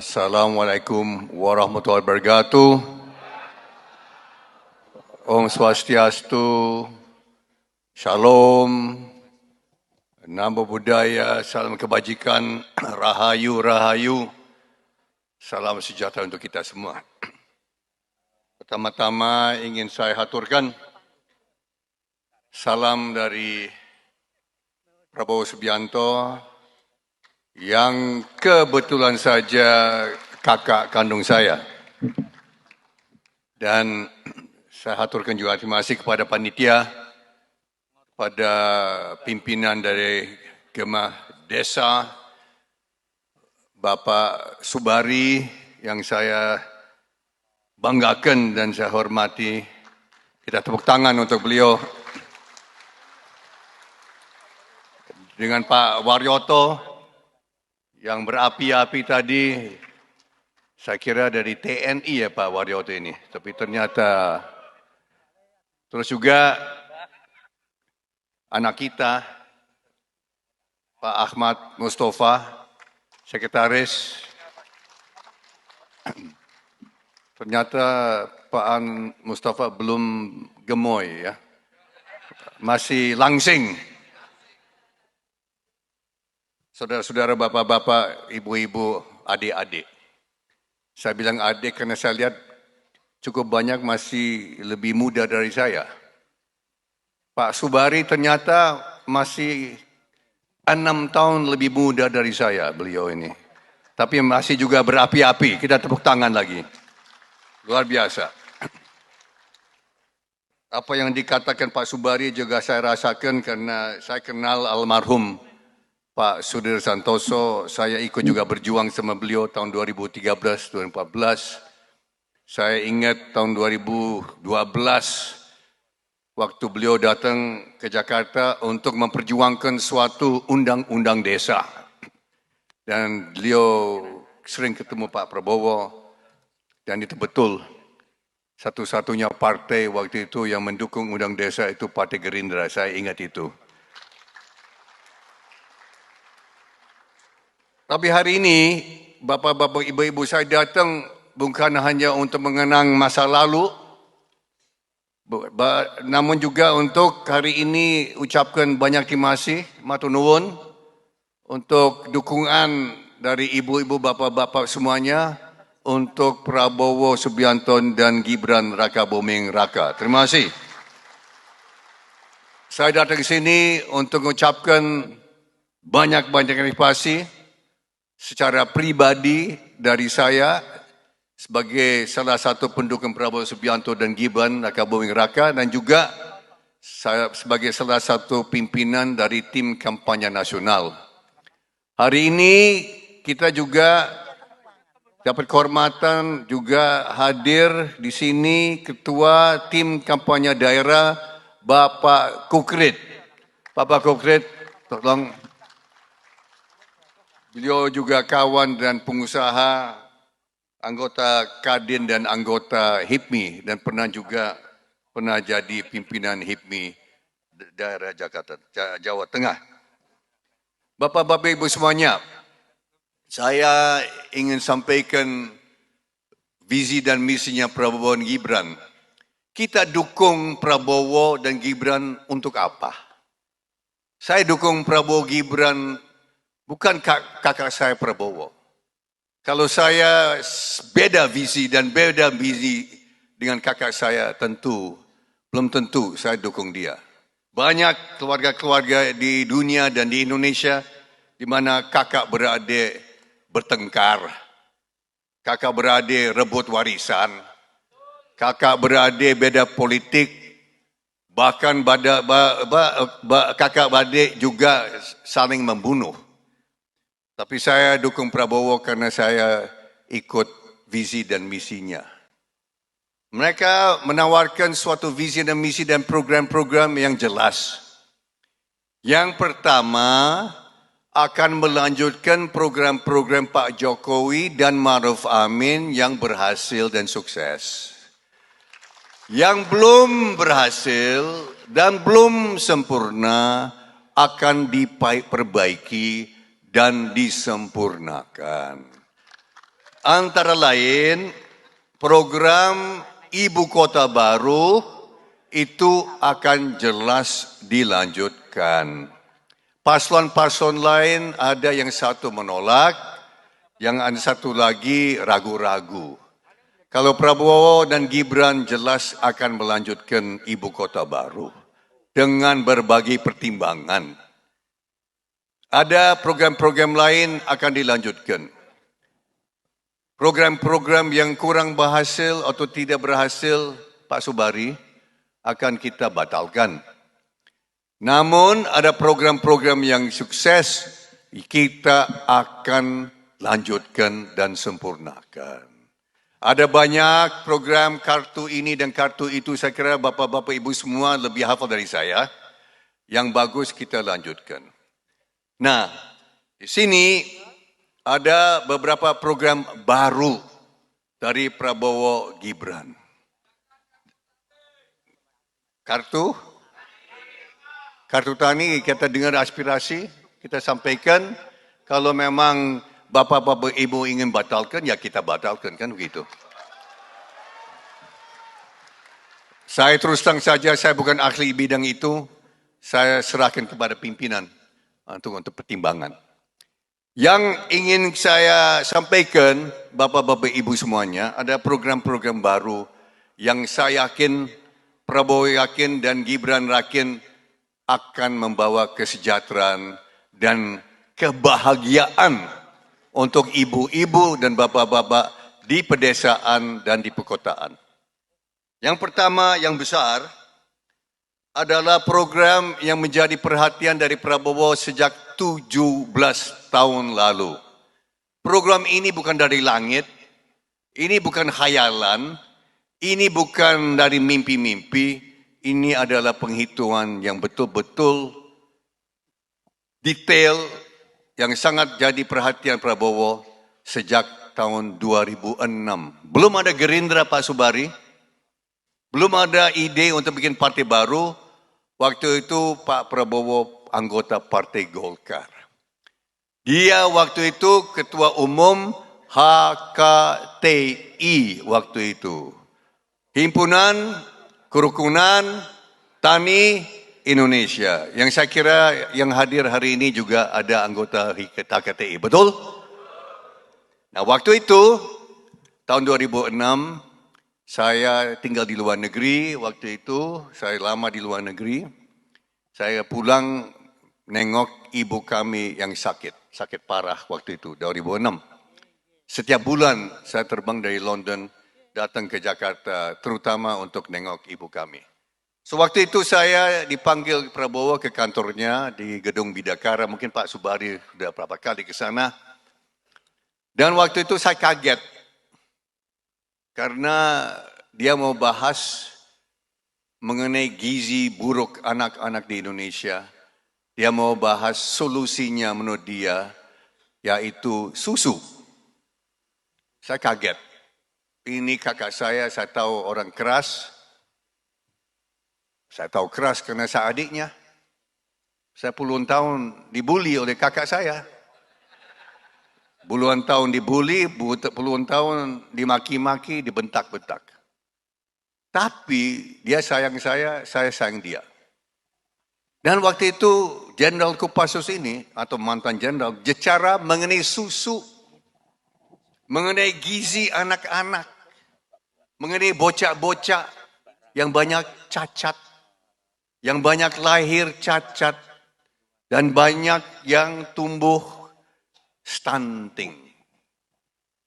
Assalamualaikum warahmatullahi wabarakatuh. Om Swastiastu, Shalom, Namo Buddhaya, salam kebajikan, Rahayu, Rahayu, salam sejahtera untuk kita semua. Pertama-tama ingin saya haturkan salam dari Prabowo Subianto yang kebetulan saja kakak kandung saya. Dan saya haturkan juga terima kasih kepada panitia, pada pimpinan dari Gemah Desa, Bapak Subari yang saya banggakan dan saya hormati. Kita tepuk tangan untuk beliau. Dengan Pak Waryoto yang berapi-api tadi, saya kira dari TNI ya Pak Waryoto ini, tapi ternyata terus juga anak kita, Pak Ahmad Mustafa, sekretaris, ternyata Pak Mustafa belum gemoy ya, masih langsing. Saudara-saudara, bapak-bapak, ibu-ibu, adik-adik. Saya bilang adik karena saya lihat cukup banyak masih lebih muda dari saya. Pak Subari ternyata masih 6 tahun lebih muda dari saya, beliau ini. Tapi masih juga berapi-api, kita tepuk tangan lagi. Luar biasa. Apa yang dikatakan Pak Subari juga saya rasakan karena saya kenal almarhum Pak Sudir Santoso. Saya ikut juga berjuang sama beliau tahun 2013-2014. Saya ingat tahun 2012 waktu beliau datang ke Jakarta untuk memperjuangkan suatu undang-undang desa. Dan beliau sering ketemu Pak Prabowo, dan itu betul. Satu-satunya partai waktu itu yang mendukung undang desa itu Partai Gerindra, saya ingat itu. Tapi hari ini, bapak-bapak, ibu-ibu, saya datang bukan hanya untuk mengenang masa lalu, namun juga untuk hari ini ucapkan banyak terima kasih, matur nuwun, untuk dukungan dari ibu-ibu, bapak-bapak semuanya, untuk Prabowo Subianto dan Gibran Rakabuming Raka. Terima kasih. Saya datang ke sini untuk mengucapkan banyak-banyak terima kasih secara pribadi dari saya sebagai salah satu pendukung Prabowo Subianto dan Gibran Rakabuming Raka, dan juga saya sebagai salah satu pimpinan dari tim kampanye nasional. Hari ini kita juga dapat kehormatan juga hadir di sini Ketua Tim Kampanye Daerah Bapak Kukrit. Bapak Kukrit, tolong. Beliau juga kawan dan pengusaha, anggota Kadin dan anggota HIPMI, dan pernah jadi pimpinan HIPMI daerah Jakarta, Jawa Tengah. Bapak-bapak, ibu semuanya, saya ingin sampaikan visi dan misinya Prabowo dan Gibran. Kita dukung Prabowo dan Gibran untuk apa? Saya dukung Prabowo Gibran bukan kakak saya Prabowo. Kalau saya beda visi dan beda visi dengan kakak saya, belum tentu saya dukung dia. Banyak keluarga-keluarga di dunia dan di Indonesia di mana kakak beradik bertengkar, kakak beradik rebut warisan, kakak beradik beda politik, bahkan kakak beradik juga saling membunuh. Tapi saya dukung Prabowo karena saya ikut visi dan misinya. Mereka menawarkan suatu visi dan misi dan program-program yang jelas. Yang pertama, akan melanjutkan program-program Pak Jokowi dan Ma'ruf Amin yang berhasil dan sukses. Yang belum berhasil dan belum sempurna akan diperbaiki dan disempurnakan. Antara lain, program Ibu Kota Baru itu akan jelas dilanjutkan. Paslon-paslon lain ada yang satu menolak, yang ada satu lagi ragu-ragu. Kalau Prabowo dan Gibran jelas akan melanjutkan Ibu Kota Baru dengan berbagai pertimbangan. Ada program-program lain akan dilanjutkan. Program-program yang kurang berhasil atau tidak berhasil, Pak Subari, akan kita batalkan. Namun ada program-program yang sukses, kita akan lanjutkan dan sempurnakan. Ada banyak program kartu ini dan kartu itu, saya kira bapak-bapak ibu semua lebih hafal dari saya. Yang bagus kita lanjutkan. Nah, di sini ada beberapa program baru dari Prabowo Gibran. Kartu tani, kita dengar aspirasi, kita sampaikan. Kalau memang bapak-bapak ibu ingin batalkan, ya kita batalkan, kan begitu. Saya terus terang saja, saya bukan ahli bidang itu. Saya serahkan kepada pimpinan untuk pertimbangan. Yang ingin saya sampaikan, bapak-bapak ibu semuanya, ada program-program baru yang saya yakin, Prabowo yakin dan Gibran yakin akan membawa kesejahteraan dan kebahagiaan untuk ibu-ibu dan bapak-bapak di pedesaan dan di perkotaan. Yang pertama, yang besar, adalah program yang menjadi perhatian dari Prabowo sejak 17 tahun lalu. Program ini bukan dari langit, ini bukan khayalan, ini bukan dari mimpi-mimpi, ini adalah penghitungan yang betul-betul detail yang sangat jadi perhatian Prabowo sejak tahun 2006. Belum ada Gerindra, Pak Subari. Belum ada ide untuk bikin partai baru. Waktu itu Pak Prabowo anggota Partai Golkar. Dia waktu itu ketua umum HKTI waktu itu. Himpunan Kerukunan Tani Indonesia. Yang saya kira yang hadir hari ini juga ada anggota HKTI. Betul? Nah, waktu itu tahun 2006 saya tinggal di luar negeri. Waktu itu saya lama di luar negeri. Saya pulang nengok ibu kami yang sakit parah waktu itu 2006. Setiap bulan saya terbang dari London datang ke Jakarta terutama untuk nengok ibu kami. Sewaktu itu saya dipanggil Prabowo ke kantornya di Gedung Bidakara. Mungkin Pak Subari sudah berapa kali ke sana. Dan waktu itu saya kaget. Karena dia mau bahas mengenai gizi buruk anak-anak di Indonesia. Dia mau bahas solusinya menurut dia, yaitu susu. Saya kaget. Ini kakak saya tahu orang keras. Saya tahu keras karena saya adiknya. Saya puluhan tahun dibully oleh kakak saya. Puluhan tahun dibully, puluhan tahun dimaki-maki, dibentak-bentak. Tapi dia sayang saya sayang dia. Dan waktu itu Jenderal Kopassus ini, atau mantan jenderal, bicara mengenai susu, mengenai gizi anak-anak, mengenai bocah-bocah yang banyak cacat, yang banyak lahir cacat, dan banyak yang tumbuh stunting.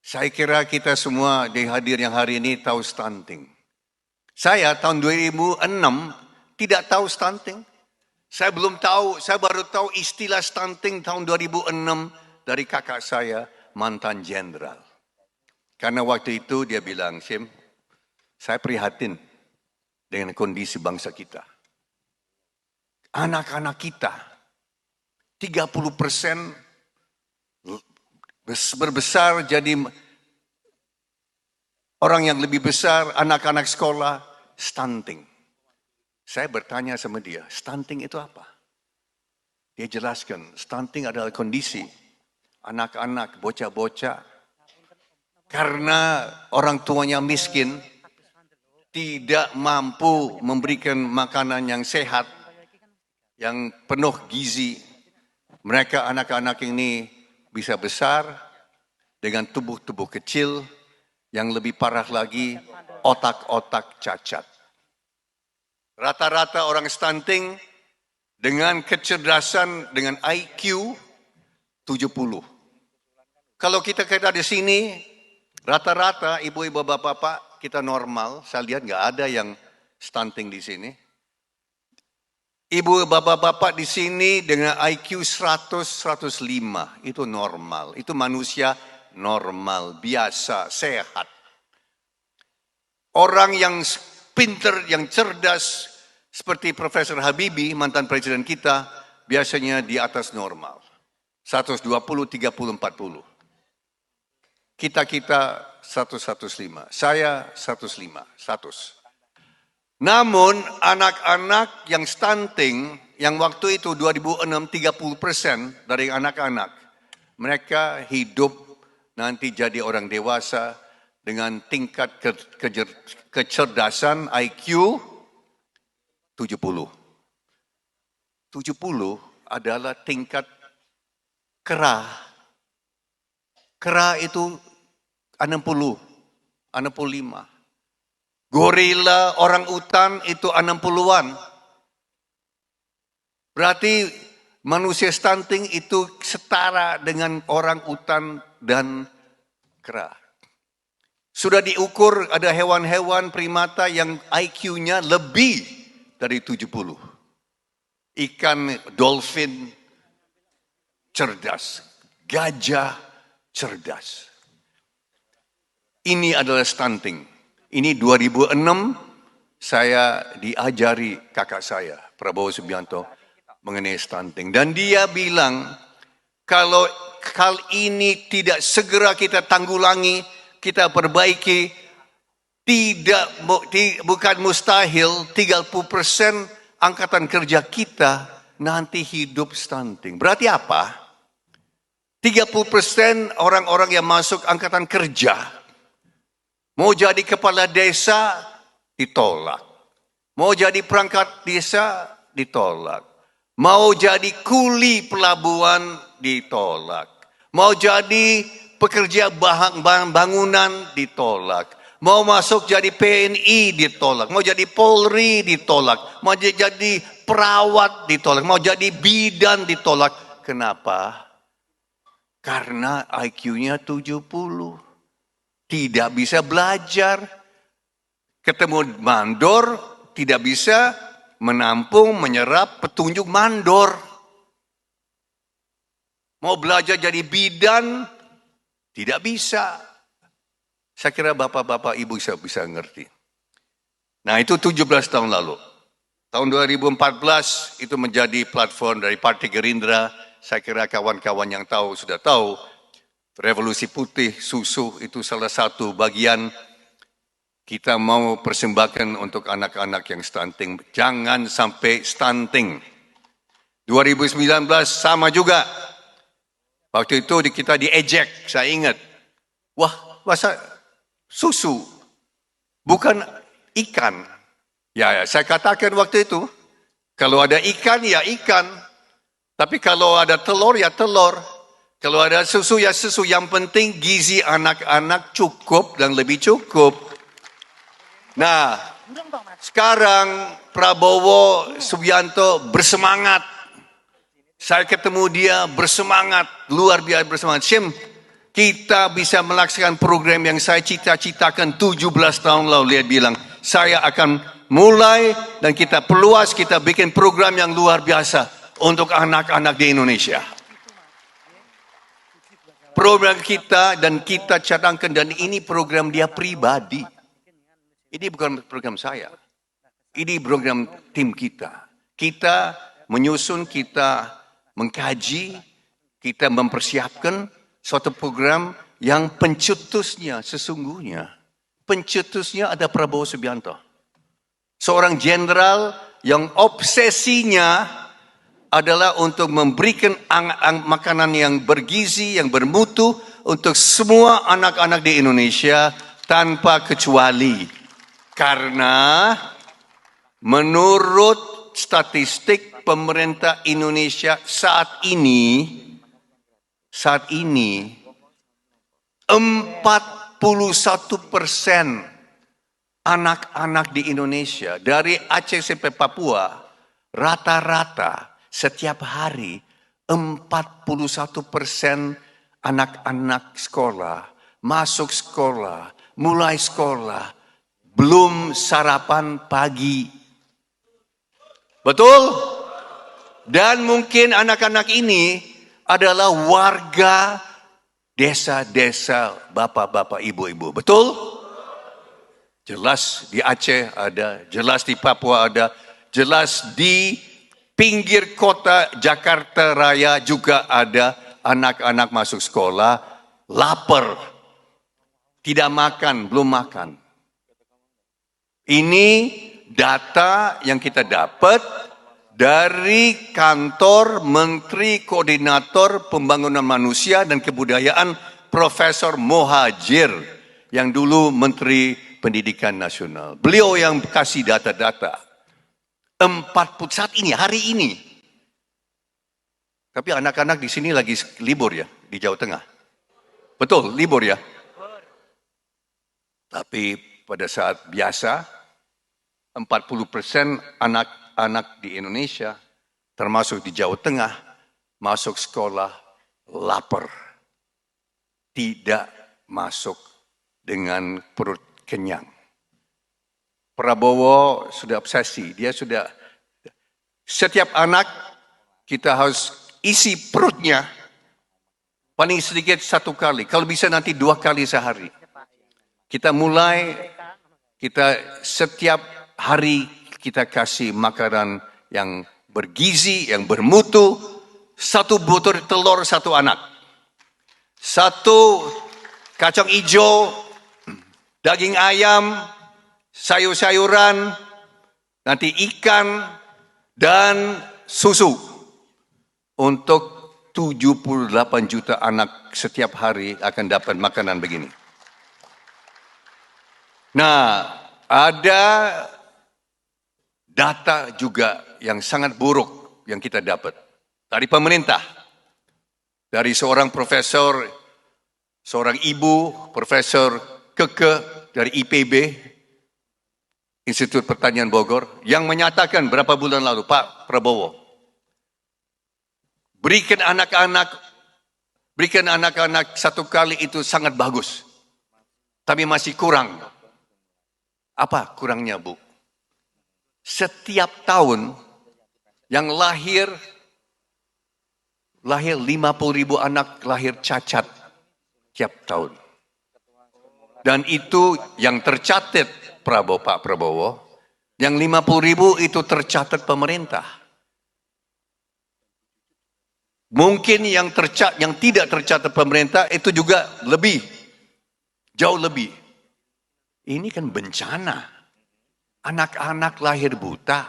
Saya kira kita semua di hadir yang hari ini tahu stunting. Saya tahun 2006 tidak tahu stunting. Saya belum tahu, saya baru tahu istilah stunting tahun 2006 dari kakak saya, mantan jenderal. Karena waktu itu dia bilang, Sim, saya prihatin dengan kondisi bangsa kita. Anak-anak kita, 30% berbesar jadi orang yang lebih besar, anak-anak sekolah, stunting. Saya bertanya sama dia, stunting itu apa? Dia jelaskan, stunting adalah kondisi anak-anak, bocah-bocah karena orang tuanya miskin, tidak mampu memberikan makanan yang sehat, yang penuh gizi. Mereka anak-anak ini bisa besar dengan tubuh-tubuh kecil, yang lebih parah lagi otak-otak cacat. Rata-rata orang stunting dengan kecerdasan, dengan IQ 70. Kalau kita di sini, rata-rata ibu-ibu bapak-bapak kita normal. Saya lihat nggak ada yang stunting di sini. Ibu bapak-bapak di sini dengan IQ 100, 105, itu normal. Itu manusia normal, biasa, sehat. Orang yang pinter, yang cerdas, seperti Profesor Habibie, mantan presiden kita, biasanya di atas normal. 120, 30, 40. Kita 115. Saya 105, 100. Namun anak-anak yang stunting, yang waktu itu 2006 30% dari anak-anak, mereka hidup nanti jadi orang dewasa dengan tingkat kecerdasan IQ 70. 70 adalah tingkat kera. Kera itu 60, 65. Gorila, orang utan itu 60-an. Berarti manusia stunting itu setara dengan orang utan dan kera. Sudah diukur ada hewan-hewan primata yang IQ-nya lebih dari 70. Ikan, dolphin, cerdas. Gajah, cerdas. Ini adalah stunting. Ini 2006 saya diajari kakak saya, Prabowo Subianto, mengenai stunting. Dan dia bilang, kalau hal ini tidak segera kita tanggulangi, kita perbaiki, bukan mustahil 30% angkatan kerja kita nanti hidup stunting. Berarti apa? 30% orang-orang yang masuk angkatan kerja, mau jadi kepala desa, ditolak. Mau jadi perangkat desa, ditolak. Mau jadi kuli pelabuhan, ditolak. Mau jadi pekerja bangunan, ditolak. Mau masuk jadi PNI, ditolak. Mau jadi Polri, ditolak. Mau jadi perawat, ditolak. Mau jadi bidan, ditolak. Kenapa? Karena IQ-nya 70. Tidak bisa belajar, ketemu mandor, tidak bisa menampung, menyerap petunjuk mandor. Mau belajar jadi bidan, tidak bisa. Saya kira bapak-bapak ibu bisa ngerti. Nah itu 17 tahun lalu. Tahun 2014 itu menjadi platform dari Partai Gerindra. Saya kira kawan-kawan yang tahu sudah tahu. Revolusi putih, susu itu salah satu bagian kita mau persembahkan untuk anak-anak yang stunting. Jangan sampai stunting. 2019 sama juga. Waktu itu kita diejek, saya ingat. Wah, masa susu, bukan ikan. Ya, saya katakan waktu itu, kalau ada ikan, ya ikan. Tapi kalau ada telur, ya telur. Kalau ada susu, ya susu. Yang penting gizi anak-anak cukup dan lebih cukup. Nah, sekarang Prabowo Subianto bersemangat. Saya ketemu dia bersemangat, luar biasa bersemangat. Syim, kita bisa melaksanakan program yang saya cita-citakan 17 tahun lalu. Dia bilang, saya akan mulai dan kita perluas, kita bikin program yang luar biasa untuk anak-anak di Indonesia. Program kita dan kita cadangkan, dan ini program dia pribadi. Ini bukan program saya. Ini program tim kita. Kita menyusun, kita mengkaji, kita mempersiapkan suatu program yang pencetusnya sesungguhnya. Pencetusnya ada Prabowo Subianto. Seorang jenderal yang obsesinya adalah untuk memberikan makanan yang bergizi, yang bermutu untuk semua anak-anak di Indonesia tanpa kecuali. Karena menurut statistik pemerintah Indonesia saat ini 41% anak-anak di Indonesia dari Aceh sampai Papua rata-rata setiap hari 41% anak-anak sekolah masuk sekolah, mulai sekolah, belum sarapan pagi. Betul? Dan mungkin anak-anak ini adalah warga desa-desa, bapak-bapak, ibu-ibu. Betul? Jelas di Aceh ada, jelas di Papua ada, jelas di pinggir kota Jakarta Raya juga ada anak-anak masuk sekolah, lapar, tidak makan, belum makan. Ini data yang kita dapat dari kantor Menteri Koordinator Pembangunan Manusia dan Kebudayaan Profesor Mohajir yang dulu Menteri Pendidikan Nasional. Beliau yang kasih data-data. 40 saat ini, hari ini. Tapi anak-anak di sini lagi libur ya, di Jawa Tengah. Betul, libur ya. Tapi pada saat biasa, 40% anak-anak di Indonesia, termasuk di Jawa Tengah, masuk sekolah lapar. Tidak masuk dengan perut kenyang. Prabowo sudah obsesi, dia sudah, setiap anak kita harus isi perutnya paling sedikit 1 kali, kalau bisa nanti 2 kali sehari. Kita mulai, kita setiap hari kita kasih makanan yang bergizi, yang bermutu, 1 butir telur 1 anak, 1 kacang hijau, daging ayam, sayur-sayuran, nanti ikan, dan susu. Untuk 78 juta anak setiap hari akan dapat makanan begini. Nah, ada data juga yang sangat buruk yang kita dapat dari pemerintah. Dari seorang profesor, seorang ibu, Profesor Keke dari IPB, Institut Pertanian Bogor, yang menyatakan berapa bulan lalu, Pak Prabowo, berikan anak-anak 1 kali itu sangat bagus, tapi masih kurang. Apa kurangnya, Bu? Setiap tahun yang lahir 50.000 anak lahir cacat tiap tahun. Dan itu yang tercatat Pak Prabowo, yang 50.000 itu tercatat pemerintah. Mungkin yang tidak tercatat pemerintah itu juga lebih, jauh lebih. Ini kan bencana. Anak-anak lahir buta,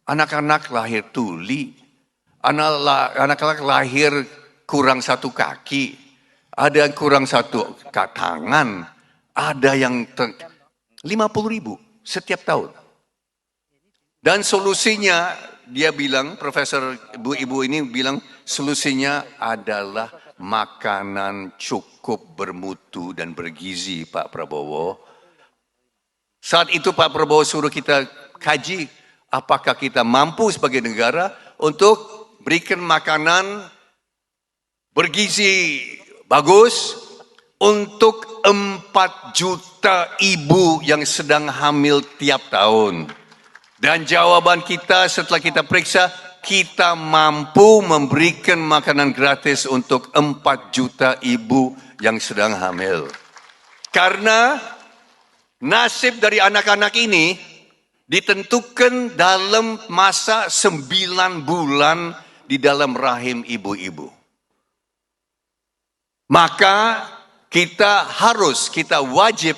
anak-anak lahir tuli, anak-anak lahir kurang 1 kaki, ada yang kurang 1 tangan, ada yang 50.000 setiap tahun. Dan solusinya, dia bilang, Profesor ibu-ibu ini bilang, solusinya adalah makanan cukup bermutu dan bergizi, Pak Prabowo. Saat itu Pak Prabowo suruh kita kaji apakah kita mampu sebagai negara untuk berikan makanan bergizi bagus untuk 4 juta ibu yang sedang hamil tiap tahun. Dan jawaban kita setelah kita periksa, kita mampu memberikan makanan gratis untuk 4 juta ibu yang sedang hamil. Karena nasib dari anak-anak ini ditentukan dalam masa 9 bulan di dalam rahim ibu-ibu. Maka kita wajib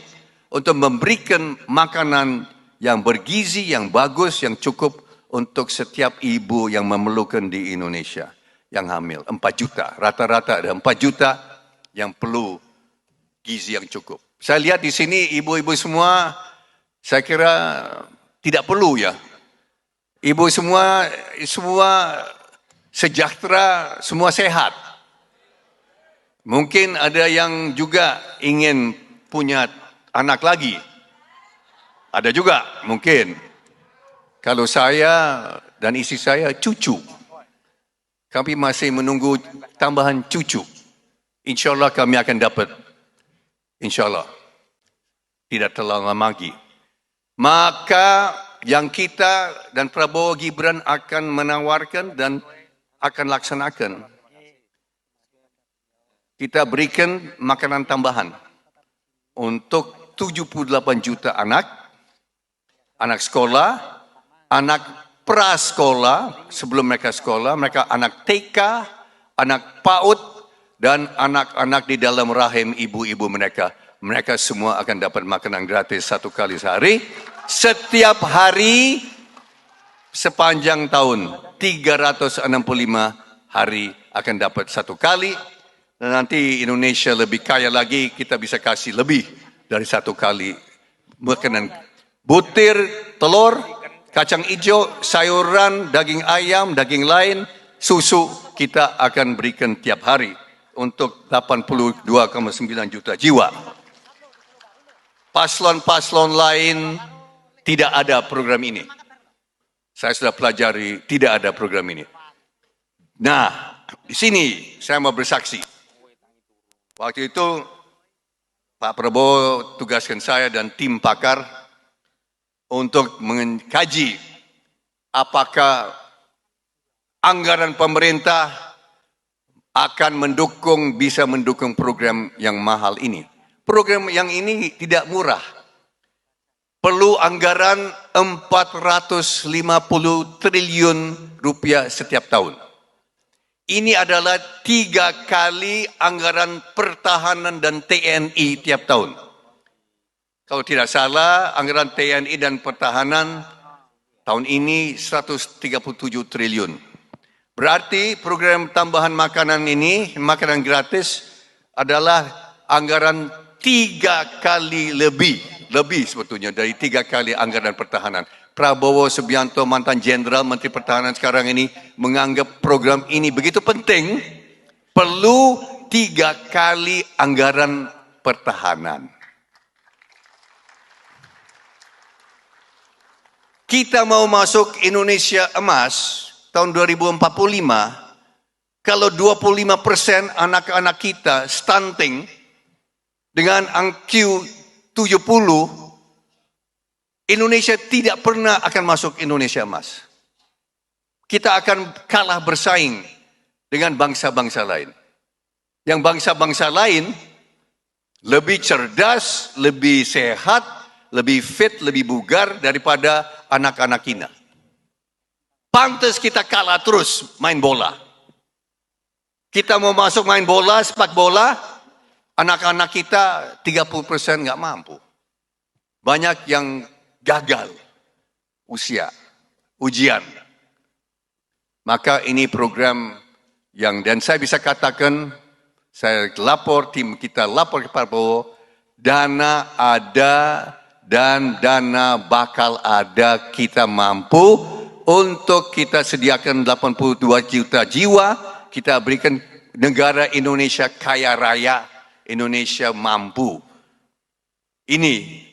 untuk memberikan makanan yang bergizi, yang bagus, yang cukup untuk setiap ibu yang memerlukan di Indonesia yang hamil. 4 juta, rata-rata ada 4 juta yang perlu gizi yang cukup. Saya lihat di sini ibu-ibu semua, saya kira tidak perlu ya. Ibu semua sejahtera, semua sehat. Mungkin ada yang juga ingin punya anak lagi. Ada juga mungkin. Kalau saya dan istri saya cucu. Kami masih menunggu tambahan cucu. InsyaAllah kami akan dapat. InsyaAllah. Tidak terlalu lama lagi. Maka yang kita dan Prabowo Gibran akan menawarkan dan akan laksanakan. Kita berikan makanan tambahan untuk 78 juta anak sekolah, anak prasekolah, sebelum mereka sekolah, mereka anak TK, anak PAUD, dan anak-anak di dalam rahim ibu-ibu mereka. Mereka semua akan dapat makanan gratis 1 kali sehari, setiap hari sepanjang tahun, 365 hari akan dapat 1 kali. Dan nanti Indonesia lebih kaya lagi, kita bisa kasih lebih dari 1 kali makanan. Butir, telur, kacang hijau, sayuran, daging ayam, daging lain, susu, kita akan berikan tiap hari untuk 82,9 juta jiwa. Paslon-paslon lain tidak ada program ini. Saya sudah pelajari, tidak ada program ini. Nah, di sini saya mau bersaksi. Waktu itu Pak Prabowo tugaskan saya dan tim pakar untuk mengkaji apakah anggaran pemerintah akan bisa mendukung program yang mahal ini. Program yang ini tidak murah. Perlu anggaran 450 triliun rupiah setiap tahun. Ini adalah 3 kali anggaran pertahanan dan TNI tiap tahun. Kalau tidak salah, anggaran TNI dan pertahanan tahun ini 137 triliun. Berarti program tambahan makanan ini, makanan gratis, adalah anggaran 3 kali lebih sebetulnya dari 3 kali anggaran pertahanan. Prabowo Subianto, mantan jenderal Menteri Pertahanan sekarang ini, menganggap program ini begitu penting, perlu 3 kali anggaran pertahanan. Kita mau masuk Indonesia emas tahun 2045, kalau 25% anak-anak kita stunting dengan IQ 70, Indonesia tidak pernah akan masuk Indonesia emas. Kita akan kalah bersaing dengan bangsa-bangsa lain. Yang bangsa-bangsa lain lebih cerdas, lebih sehat, lebih fit, lebih bugar daripada anak-anak kita. Pantas kita kalah terus main bola. Kita mau masuk main bola, sepak bola, anak-anak kita 30% nggak mampu. Banyak yang gagal ujian. Maka ini program yang, dan saya bisa katakan, saya lapor, tim kita lapor ke Prabowo, dana ada dan dana bakal ada, kita mampu untuk kita sediakan 82 juta jiwa, kita berikan negara Indonesia kaya raya, Indonesia mampu. Ini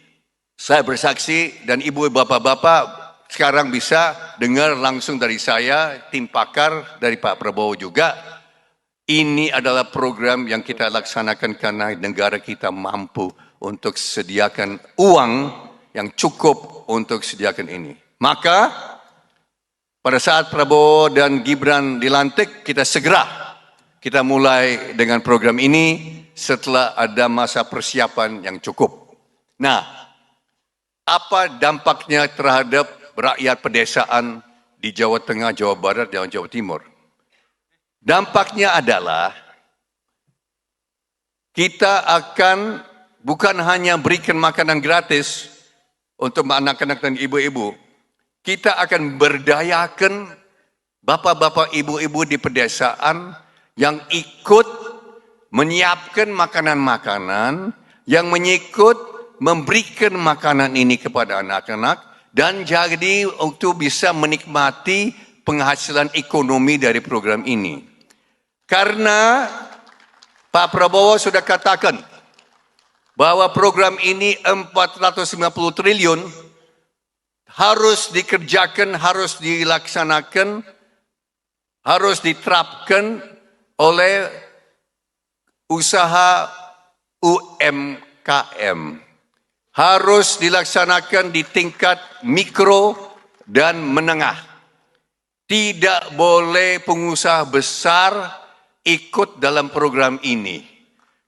saya bersaksi dan ibu bapak-bapak sekarang bisa dengar langsung dari saya, tim pakar dari Pak Prabowo juga. Ini adalah program yang kita laksanakan karena negara kita mampu untuk sediakan uang yang cukup untuk sediakan ini. Maka pada saat Prabowo dan Gibran dilantik, kita mulai dengan program ini setelah ada masa persiapan yang cukup. Nah, apa dampaknya terhadap rakyat pedesaan di Jawa Tengah, Jawa Barat, dan Jawa Timur? Dampaknya adalah kita akan bukan hanya berikan makanan gratis untuk anak-anak dan ibu-ibu, kita akan berdayakan bapak-bapak, ibu-ibu di pedesaan yang ikut menyiapkan makanan-makanan yang mengikut memberikan makanan ini kepada anak-anak dan jadi untuk bisa menikmati penghasilan ekonomi dari program ini. Karena Pak Prabowo sudah katakan bahwa program ini 450 triliun harus dikerjakan, harus dilaksanakan, harus diterapkan oleh usaha UMKM. Harus dilaksanakan di tingkat mikro dan menengah. Tidak boleh pengusaha besar ikut dalam program ini.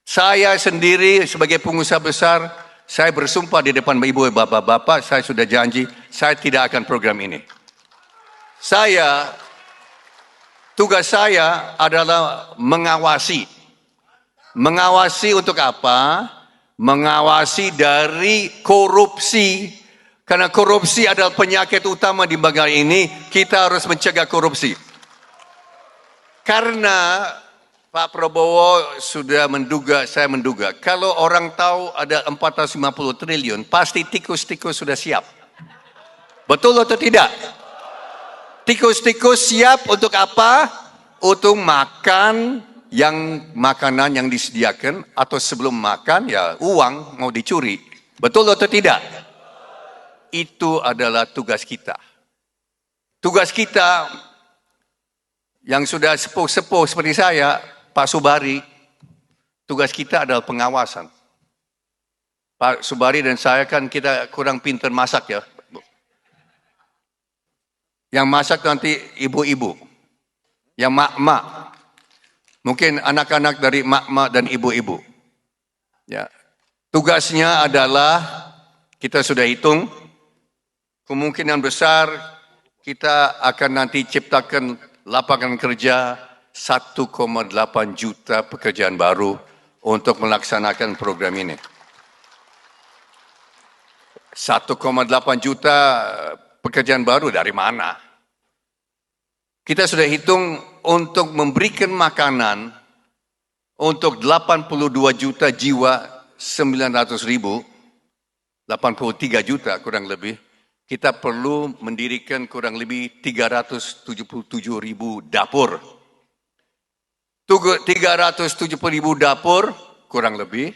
Saya sendiri sebagai pengusaha besar, saya bersumpah di depan ibu dan bapak-bapak, saya sudah janji, saya tidak akan program ini. Tugas saya adalah mengawasi. Mengawasi untuk apa? Mengawasi dari korupsi. Karena korupsi adalah penyakit utama di negara ini, kita harus mencegah korupsi. Karena Pak Prabowo sudah menduga, saya menduga, kalau orang tahu ada 450 triliun, pasti tikus-tikus sudah siap. Betul atau tidak? Tikus-tikus siap untuk apa? Untuk makan makanan yang disediakan, atau sebelum makan ya uang mau dicuri. Betul atau tidak? Itu adalah tugas kita. Tugas kita yang sudah sepuh-sepuh seperti saya, Pak Subari, tugas kita adalah pengawasan. Pak Subari dan saya kan kita kurang pintar masak ya. Yang masak nanti ibu-ibu, yang mak-mak. Mungkin anak-anak dari mak-mak dan ibu-ibu. Ya. Tugasnya adalah, kita sudah hitung, kemungkinan besar kita akan nanti ciptakan lapangan kerja 1,8 juta pekerjaan baru untuk melaksanakan program ini. 1,8 juta pekerjaan baru dari mana? Kita sudah hitung untuk memberikan makanan untuk 82 juta jiwa, 900 ribu, 83 juta kurang lebih, kita perlu mendirikan kurang lebih 377 ribu dapur. 370 ribu dapur kurang lebih,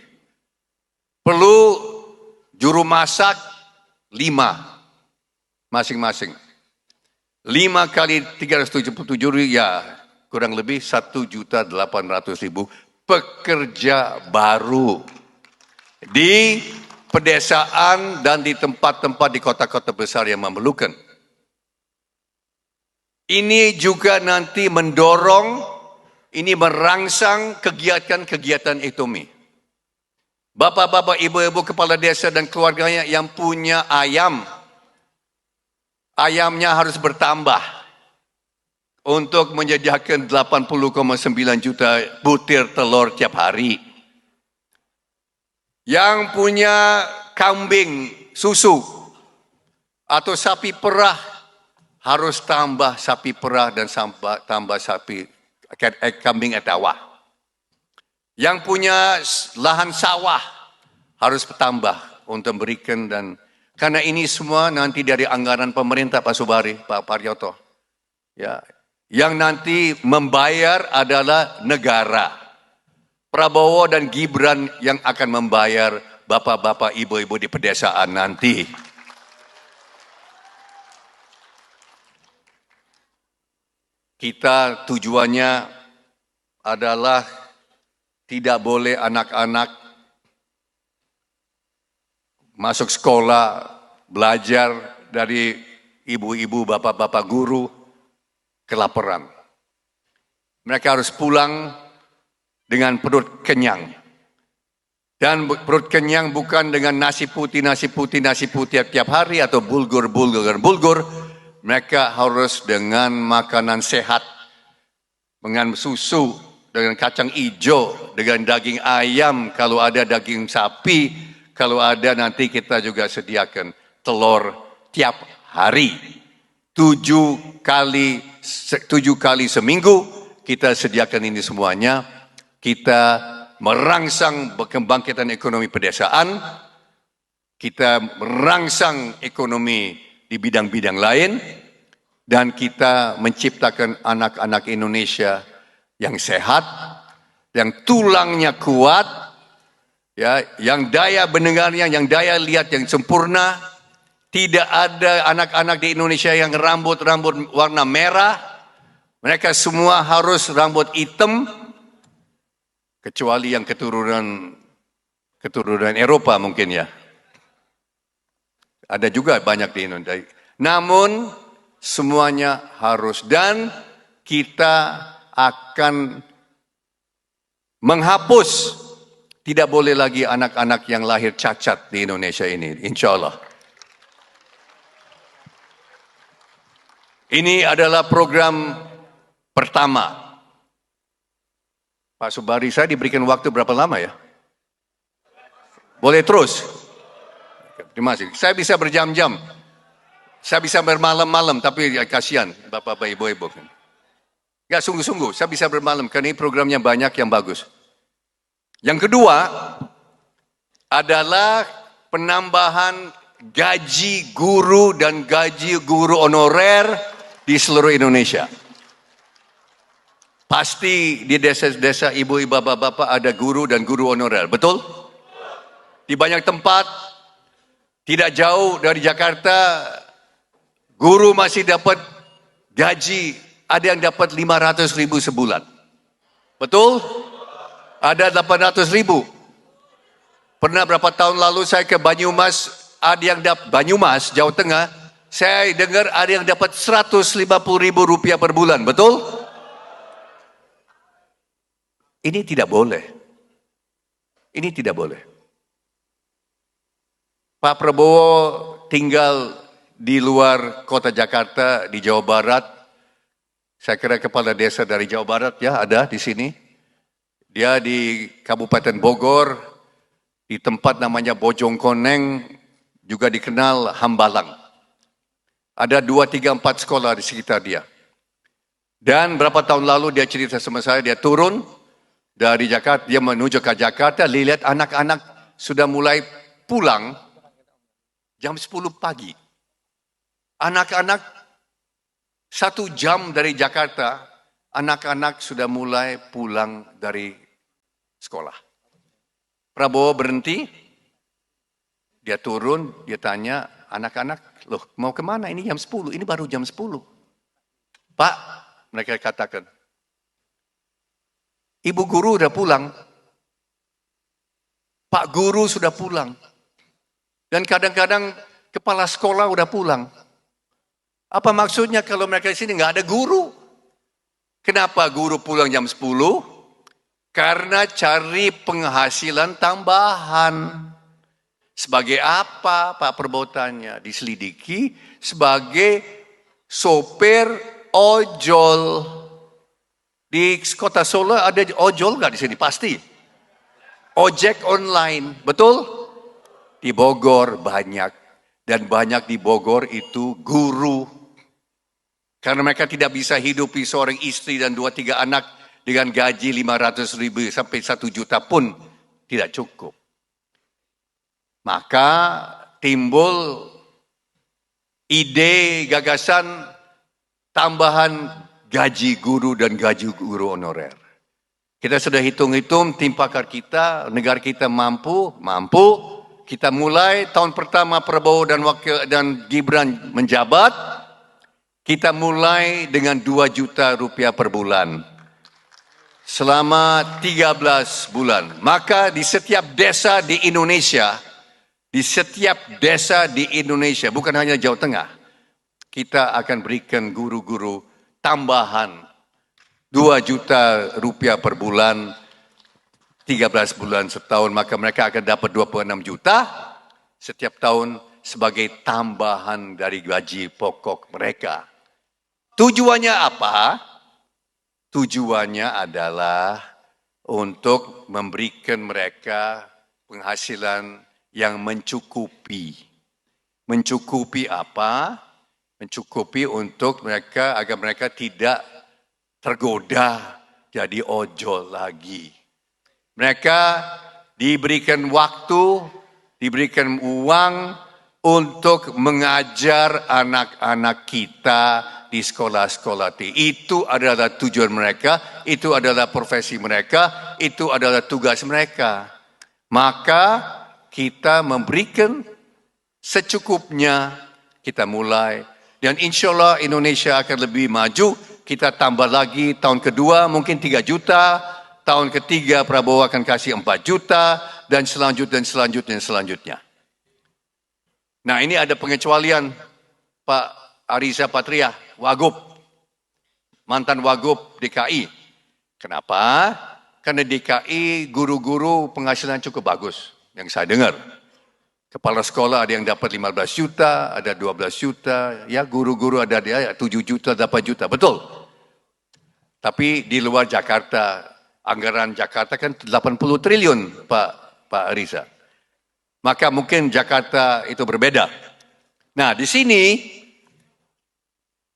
perlu juru masak 5 masing-masing. 5 kali 377 ribu ya kurang lebih 1.800.000 pekerja baru di pedesaan dan di tempat-tempat di kota-kota besar yang memerlukan. Ini juga nanti ini merangsang kegiatan-kegiatan ekonomi. Bapak-bapak, ibu-ibu kepala desa dan keluarganya yang punya ayam, ayamnya harus bertambah untuk menyediakan 80,9 juta butir telur tiap hari. Yang punya kambing susu atau sapi perah harus tambah sapi perah dan tambah sapi kambing etawa. Yang punya lahan sawah harus bertambah untuk memberikan, dan karena ini semua nanti dari anggaran pemerintah Pak Subari, Pak Paryoto. Ya, yang nanti membayar adalah negara. Prabowo dan Gibran yang akan membayar bapak-bapak, ibu-ibu di pedesaan nanti. Kita tujuannya adalah tidak boleh anak-anak masuk sekolah, belajar dari ibu-ibu, bapak-bapak guru, kelaparan. Mereka harus pulang dengan perut kenyang. Dan perut kenyang bukan dengan nasi putih tiap hari atau bulgur. Mereka harus dengan makanan sehat, dengan susu, dengan kacang hijau, dengan daging ayam, kalau ada daging sapi, kalau ada nanti kita juga sediakan telur tiap hari. 7 kali seminggu kita sediakan ini semuanya. kita merangsang kebangkitan ekonomi pedesaan, kita merangsang ekonomi di bidang-bidang lain, dan kita menciptakan anak-anak Indonesia yang sehat, yang tulangnya kuat, ya, yang daya mendengarnya, yang daya lihat yang sempurna. Tidak ada anak-anak di Indonesia yang rambut warna merah. Mereka semua harus rambut hitam, kecuali yang keturunan Eropa mungkin ya. Ada juga banyak di Indonesia. Namun semuanya harus, dan kita akan menghapus, tidak boleh lagi anak-anak yang lahir cacat di Indonesia ini, insya Allah. Ini adalah program pertama. Pak Subari, saya diberikan waktu berapa lama ya? Boleh terus? Terima kasih. Saya bisa berjam-jam. Saya bisa bermalam-malam, tapi ya, kasihan bapak-bapak, ibu-ibu. Ya sungguh-sungguh, saya bisa bermalam, karena ini programnya banyak yang bagus. Yang kedua adalah penambahan gaji guru dan gaji guru honorer di seluruh Indonesia. Pasti di desa-desa ibu-ibu, bapak-bapak ada guru dan guru honorer, betul? Di banyak tempat, tidak jauh dari Jakarta, guru masih dapat gaji, ada yang dapat 500.000 sebulan. Betul? Ada 800.000. Pernah berapa tahun lalu saya ke Banyumas, ada yang dapat Banyumas, Jawa Tengah, saya dengar ada yang dapat 150.000 rupiah per bulan, betul? Ini tidak boleh. Ini tidak boleh. Pak Prabowo tinggal di luar kota Jakarta, di Jawa Barat. Saya kira kepala desa dari Jawa Barat ya ada di sini. Dia di Kabupaten Bogor, di tempat namanya Bojongkoneng, juga dikenal Hambalang. Ada 2, 3, 4 sekolah di sekitar dia. Dan berapa tahun lalu dia cerita sama saya, dia turun dari Jakarta, dia menuju ke Jakarta, lihat anak-anak sudah mulai pulang jam 10 pagi. Anak-anak 1 jam dari Jakarta, anak-anak sudah mulai pulang dari sekolah. Prabowo berhenti, dia turun, dia tanya anak-anak, loh mau kemana? Ini jam 10, ini baru jam 10. Pak, mereka katakan, ibu guru udah pulang, Pak guru sudah pulang, dan kadang-kadang kepala sekolah udah pulang. Apa maksudnya kalau mereka di sini nggak ada guru? Kenapa guru pulang jam 10? Karena cari penghasilan tambahan. Sebagai apa Pak Prabowo tanya? Diselidiki sebagai sopir ojol. Di kota Solo ada ojol nggak di sini? Pasti. Ojek online, betul? Di Bogor banyak. Dan banyak di Bogor itu guru. Karena mereka tidak bisa hidupi seorang istri dan 2-3 anak dengan gaji 500.000 sampai 1 juta pun tidak cukup. Maka timbul ide, gagasan tambahan gaji guru dan gaji guru honorer. Kita sudah hitung-hitung tim pakar kita, negara kita mampu. Kita mulai tahun pertama Prabowo dan Gibran menjabat, kita mulai dengan 2 juta rupiah per bulan. Selama 13 bulan. Maka di setiap desa di Indonesia, bukan hanya Jawa Tengah, kita akan berikan guru-guru tambahan 2 juta rupiah per bulan, 13 bulan setahun, maka mereka akan dapat 26 juta setiap tahun sebagai tambahan dari gaji pokok mereka. Tujuannya apa? Tujuannya adalah untuk memberikan mereka penghasilan yang mencukupi. Mencukupi apa? Mencukupi untuk mereka, agar mereka tidak tergoda jadi ojol lagi. Mereka diberikan waktu, diberikan uang untuk mengajar anak-anak kita di sekolah-sekolah. Itu adalah tujuan mereka, itu adalah profesi mereka, itu adalah tugas mereka. Maka kita memberikan secukupnya, kita mulai. Dan insya Allah Indonesia akan lebih maju. Kita tambah lagi tahun kedua mungkin 3 juta. Tahun ketiga Prabowo akan kasih 4 juta. Dan selanjutnya. Nah ini ada pengecualian Pak Ariza Patria, Wagub. Mantan Wagub DKI. Kenapa? Karena DKI guru-guru penghasilan cukup bagus. Yang saya dengar. Kepala sekolah ada yang dapat 15 juta, ada 12 juta, ya guru-guru ada dia 7 juta, 8 juta, betul. Tapi di luar Jakarta, anggaran Jakarta kan 80 triliun Pak Riza. Maka mungkin Jakarta itu berbeda. Nah di sini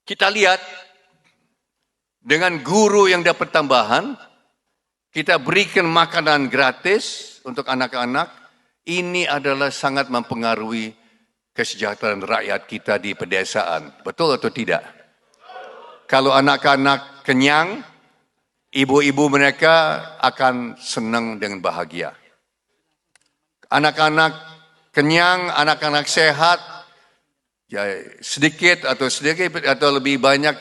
kita lihat dengan guru yang dapat tambahan, kita berikan makanan gratis untuk anak-anak. Ini adalah sangat mempengaruhi kesejahteraan rakyat kita di pedesaan. Betul atau tidak? Kalau anak-anak kenyang, ibu-ibu mereka akan senang dengan bahagia. Anak-anak kenyang, anak-anak sehat, ya sedikit atau lebih banyak,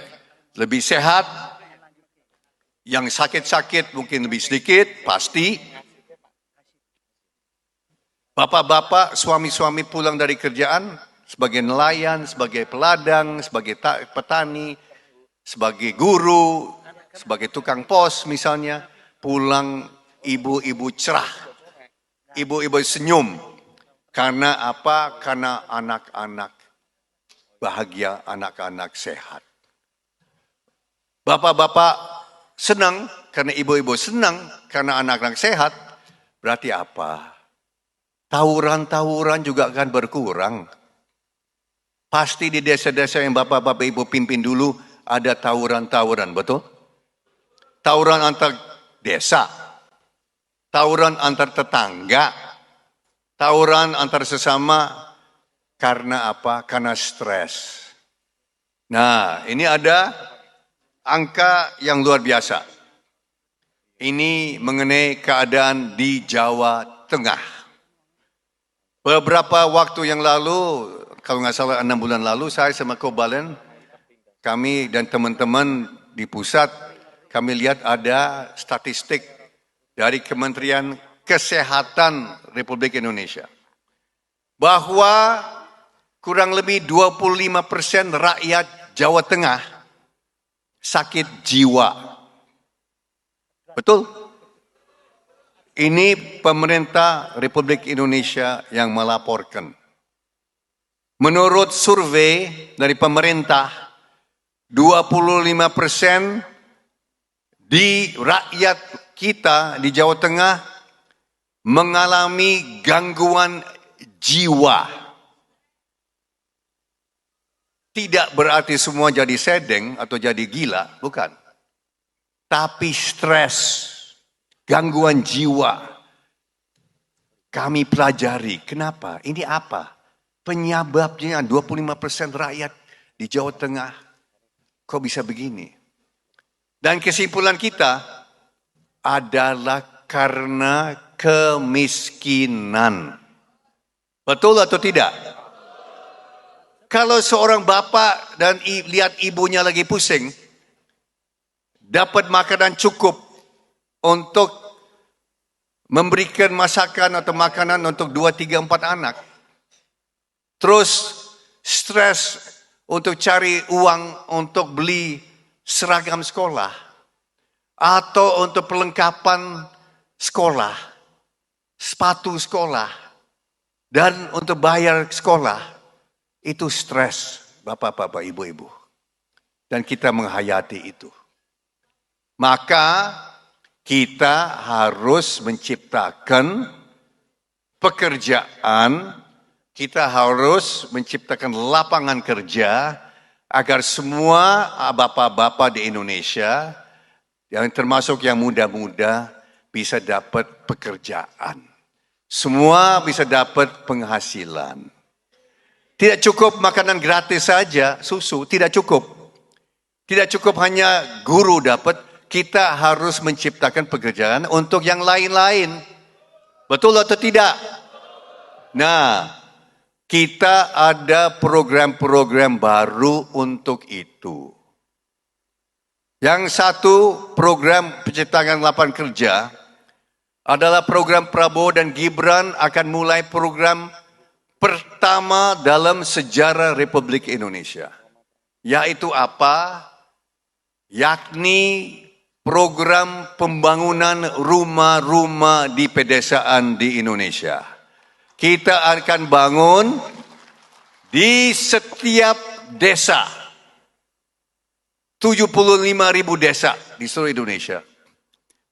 lebih sehat. Yang sakit-sakit mungkin lebih sedikit, pasti. Bapak-bapak, suami-suami pulang dari kerjaan sebagai nelayan, sebagai peladang, sebagai petani, sebagai guru, sebagai tukang pos misalnya, pulang ibu-ibu cerah, ibu-ibu senyum. Karena apa? Karena anak-anak bahagia, anak-anak sehat. Bapak-bapak senang karena ibu-ibu senang karena anak-anak sehat. Berarti apa? Tawuran-tawuran juga akan berkurang. Pasti di desa-desa yang bapak-bapak ibu pimpin dulu ada tawuran-tawuran, betul? Tawuran antar desa, tawuran antar tetangga, tawuran antar sesama. Karena apa? Karena stres. Nah, ini ada angka yang luar biasa. Ini mengenai keadaan di Jawa Tengah. Beberapa waktu yang lalu, kalau nggak salah 6 bulan lalu, saya sama Kobalen, kami dan teman-teman di pusat, kami lihat ada statistik dari Kementerian Kesehatan Republik Indonesia. Bahwa kurang lebih 25% rakyat Jawa Tengah sakit jiwa. Betul? Ini pemerintah Republik Indonesia yang melaporkan. Menurut survei dari pemerintah, 25% di rakyat kita di Jawa Tengah mengalami gangguan jiwa. Tidak berarti semua jadi sedeng atau jadi gila, bukan. Tapi stres. Gangguan jiwa. Kami pelajari. Kenapa? Ini apa? Penyebabnya 25% rakyat di Jawa Tengah. Kok bisa begini? Dan kesimpulan kita adalah karena kemiskinan. Betul atau tidak? Kalau seorang bapak dan lihat ibunya lagi pusing, dapat makanan cukup untuk memberikan masakan atau makanan untuk 2, 3, 4 anak. Terus stres untuk cari uang untuk beli seragam sekolah. Atau untuk perlengkapan sekolah. Sepatu sekolah. Dan untuk bayar sekolah. Itu stres bapak-bapak, ibu-ibu. Dan kita menghayati itu. Maka kita harus menciptakan pekerjaan, kita harus menciptakan lapangan kerja agar semua bapak-bapak di Indonesia, yang termasuk yang muda-muda, bisa dapat pekerjaan. Semua bisa dapat penghasilan. Tidak cukup makanan gratis saja, susu, tidak cukup. Tidak cukup hanya guru dapat, kita harus menciptakan pekerjaan untuk yang lain-lain. Betul atau tidak? Nah, kita ada program-program baru untuk itu. Yang satu program penciptaan lapangan kerja adalah program Prabowo dan Gibran akan mulai program pertama dalam sejarah Republik Indonesia. Yaitu apa? Yakni program pembangunan rumah-rumah di pedesaan di Indonesia. Kita akan bangun di setiap desa. 75.000 desa di seluruh Indonesia.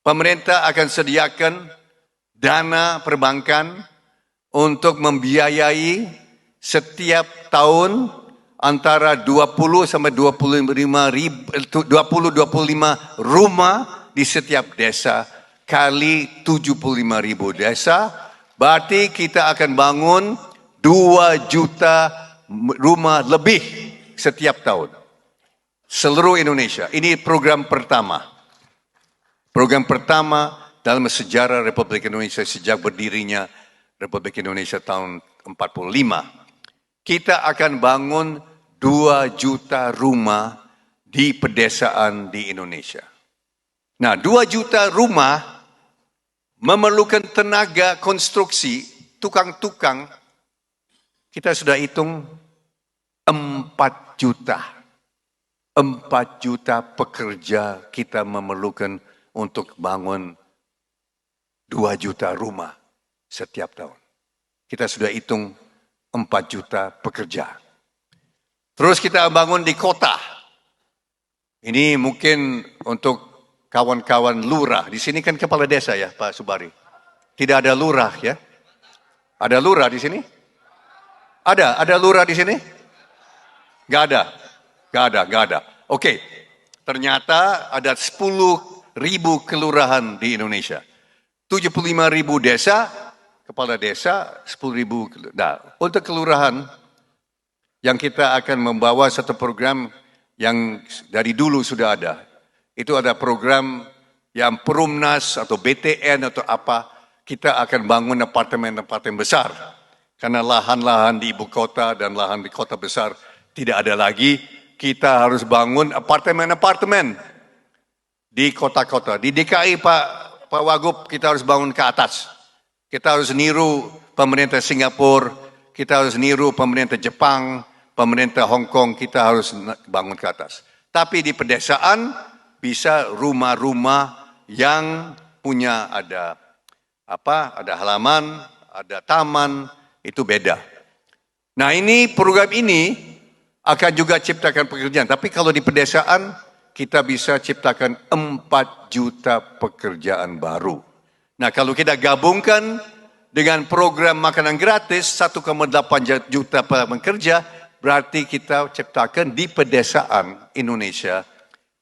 Pemerintah akan sediakan dana perbankan untuk membiayai setiap tahun antara 20 sampai 25 rumah di setiap desa kali 75.000 desa. Berarti kita akan bangun 2 juta rumah lebih setiap tahun. Seluruh Indonesia. Ini program pertama. Program pertama dalam sejarah Republik Indonesia sejak berdirinya Republik Indonesia tahun 45. Kita akan bangun 2 juta rumah di pedesaan di Indonesia. Nah, 2 juta rumah memerlukan tenaga konstruksi, tukang-tukang. Kita sudah hitung 4 juta. 4 juta pekerja kita memerlukan untuk bangun 2 juta rumah setiap tahun. Kita sudah hitung 4 juta pekerja. Terus kita bangun di kota. Ini mungkin untuk kawan-kawan lurah. Di sini kan kepala desa ya Pak Subari. Tidak ada lurah ya. Ada lurah di sini? Ada lurah di sini? Gak ada. Oke, ternyata ada 10.000 kelurahan di Indonesia. 75.000 desa, kepala desa, 10.000. Nah, untuk kelurahan yang kita akan membawa satu program yang dari dulu sudah ada. Itu ada program yang Perumnas atau BTN atau apa, kita akan bangun apartemen-apartemen besar. Karena lahan-lahan di ibu kota dan lahan di kota besar tidak ada lagi, kita harus bangun apartemen-apartemen di kota-kota. Di DKI Pak Wagub kita harus bangun ke atas. Kita harus niru pemerintah Singapura, kita harus niru pemerintah Jepang, pemerintah Hong Kong, kita harus bangun ke atas. Tapi di pedesaan bisa rumah-rumah yang punya ada halaman, ada taman, itu beda. Nah, ini program ini akan juga ciptakan pekerjaan. Tapi kalau di pedesaan, kita bisa ciptakan 4 juta pekerjaan baru. Nah, kalau kita gabungkan dengan program makanan gratis, 1,8 juta pekerja, berarti kita ciptakan di pedesaan Indonesia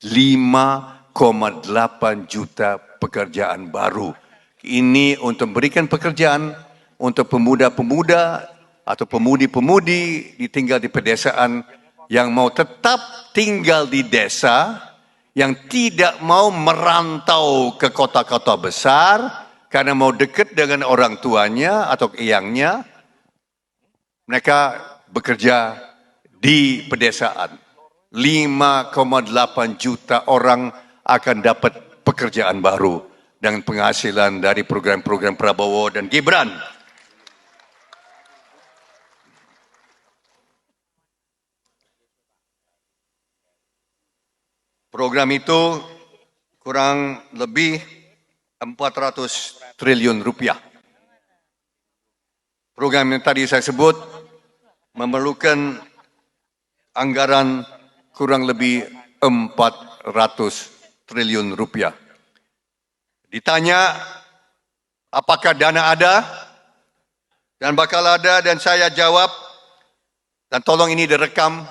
5,8 juta pekerjaan baru. Ini untuk memberikan pekerjaan untuk pemuda-pemuda atau pemudi-pemudi tinggal di pedesaan yang mau tetap tinggal di desa, yang tidak mau merantau ke kota-kota besar karena mau dekat dengan orang tuanya atau eyangnya. Mereka bekerja di pedesaan. 5,8 juta orang akan dapat pekerjaan baru dengan penghasilan dari program-program Prabowo dan Gibran. Program itu kurang lebih 400 triliun rupiah. Program yang tadi saya sebut memerlukan anggaran kurang lebih 400 triliun rupiah. Ditanya apakah dana ada? Dan bakal ada, dan saya jawab, dan tolong ini direkam,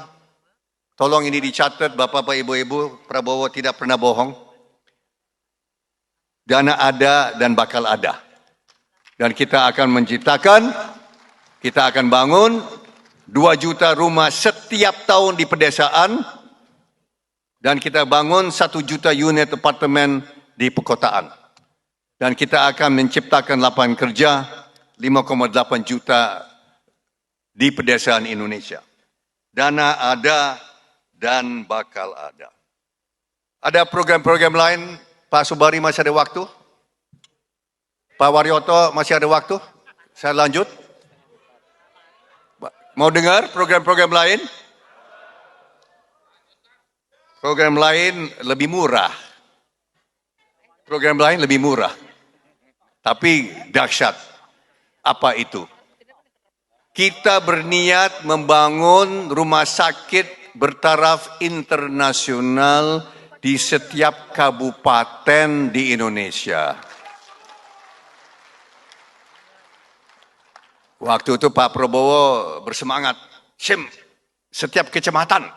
tolong ini dicatat Bapak-Bapak Ibu-Ibu, Prabowo tidak pernah bohong. dana ada dan bakal ada. Dan kita akan menciptakan, kita akan bangun 2 juta rumah setiap tahun di pedesaan, dan kita bangun 1 juta unit apartemen di perkotaan. Dan kita akan menciptakan lapangan kerja 5,8 juta di pedesaan Indonesia. Dana ada dan bakal ada. Ada program-program lain, Pak Subari masih ada waktu? Pak Waryoto masih ada waktu? Saya lanjut. Mau dengar program-program lain? Program lain lebih murah. Program lain lebih murah. Tapi dahsyat. Apa itu? Kita berniat membangun rumah sakit bertaraf internasional di setiap kabupaten di Indonesia. Waktu itu Pak Prabowo bersemangat, Sim, setiap kecamatan,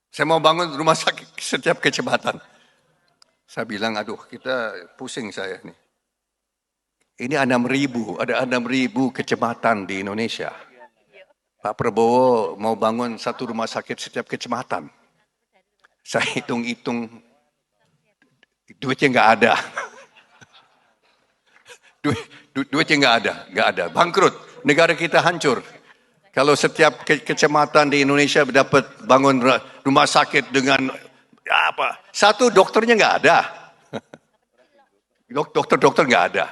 saya mau bangun rumah sakit setiap kecamatan. Saya bilang, aduh kita pusing saya nih. Ini ada 6.000 kecamatan di Indonesia. Pak Prabowo mau bangun 1 rumah sakit setiap kecamatan. Saya hitung-hitung, duitnya nggak ada. Duitnya nggak ada, bangkrut. Negara kita hancur. Kalau setiap kecamatan di Indonesia dapat bangun rumah sakit dengan apa? 1, dokternya nggak ada. Dokter nggak ada.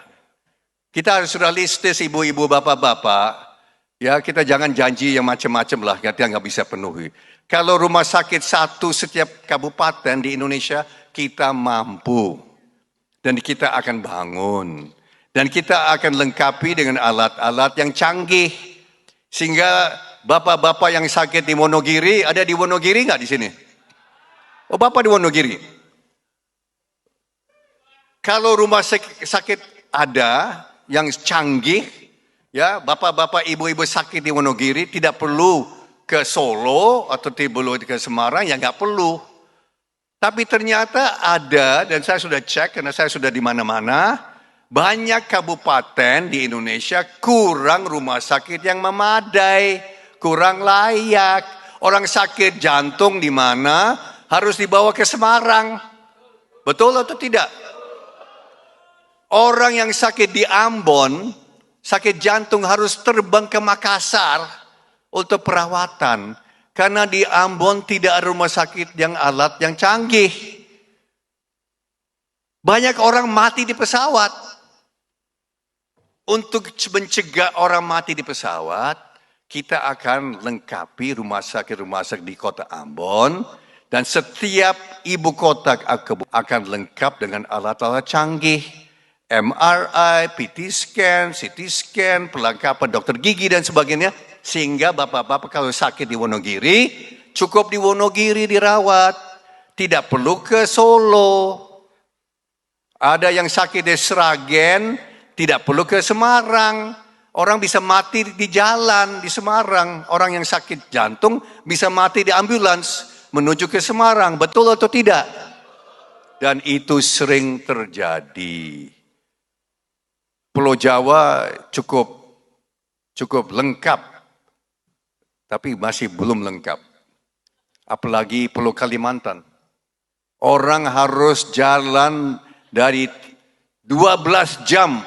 Kita harus realistis, ibu-ibu, bapak-bapak. Ya, kita jangan janji yang macam-macam lah, kita nggak bisa penuhi. Kalau rumah sakit 1 setiap kabupaten di Indonesia, kita mampu. Dan kita akan bangun. Dan kita akan lengkapi dengan alat-alat yang canggih. Sehingga bapak-bapak yang sakit di Wonogiri, ada di Wonogiri nggak di sini? Oh, bapak di Wonogiri. Kalau rumah sakit ada yang canggih, ya bapak-bapak, ibu-ibu sakit di Wonogiri tidak perlu ke Solo atau tidak perlu ke Semarang, ya nggak perlu. Tapi ternyata ada, dan saya sudah cek karena saya sudah di mana-mana. Banyak kabupaten di Indonesia kurang rumah sakit yang memadai, kurang layak. Orang sakit jantung di mana harus dibawa ke Semarang. Betul atau tidak? Orang yang sakit di Ambon, sakit jantung harus terbang ke Makassar untuk perawatan. Karena di Ambon tidak ada rumah sakit yang alat yang canggih. Banyak orang mati di pesawat. Untuk mencegah orang mati di pesawat, kita akan lengkapi rumah sakit di kota Ambon, dan setiap ibu kota akan lengkap dengan alat-alat canggih, MRI, PT scan, CT scan, perlengkapan dokter gigi dan sebagainya, sehingga bapak-bapak kalau sakit di Wonogiri, cukup di Wonogiri dirawat, tidak perlu ke Solo. Ada yang sakit di Sragen, tidak perlu ke Semarang. Orang bisa mati di jalan di Semarang. Orang yang sakit jantung bisa mati di ambulans menuju ke Semarang. Betul atau tidak? Dan itu sering terjadi. Pulau Jawa cukup lengkap. Tapi masih belum lengkap. Apalagi Pulau Kalimantan. Orang harus jalan dari 12 jam.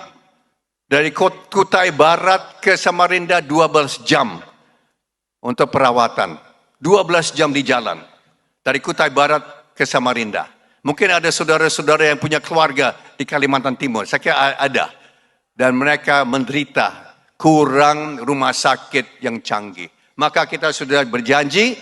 Dari Kutai Barat ke Samarinda 12 jam untuk perawatan. 12 jam di jalan. Dari Kutai Barat ke Samarinda. Mungkin ada saudara-saudara yang punya keluarga di Kalimantan Timur. Saya kira ada. Dan mereka menderita kurang rumah sakit yang canggih. Maka kita sudah berjanji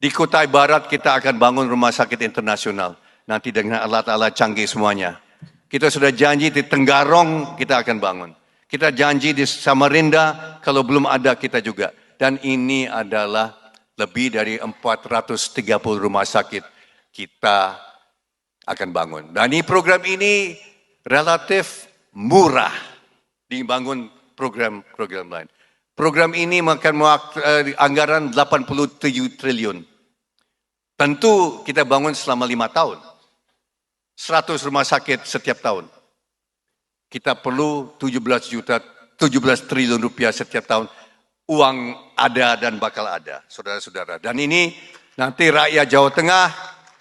di Kutai Barat kita akan bangun rumah sakit internasional. Nanti dengan alat-alat canggih semuanya. Kita sudah janji di Tenggarong kita akan bangun. Kita janji di Samarinda, kalau belum ada kita juga. Dan ini adalah lebih dari 430 rumah sakit kita akan bangun. Dan ini program ini relatif murah dibangun program-program lain. Program ini makan anggaran 87 triliun. Tentu kita bangun selama 5 tahun. 100 rumah sakit setiap tahun. Kita perlu 17 triliun rupiah setiap tahun. Uang ada dan bakal ada, saudara-saudara. Dan ini nanti rakyat Jawa Tengah,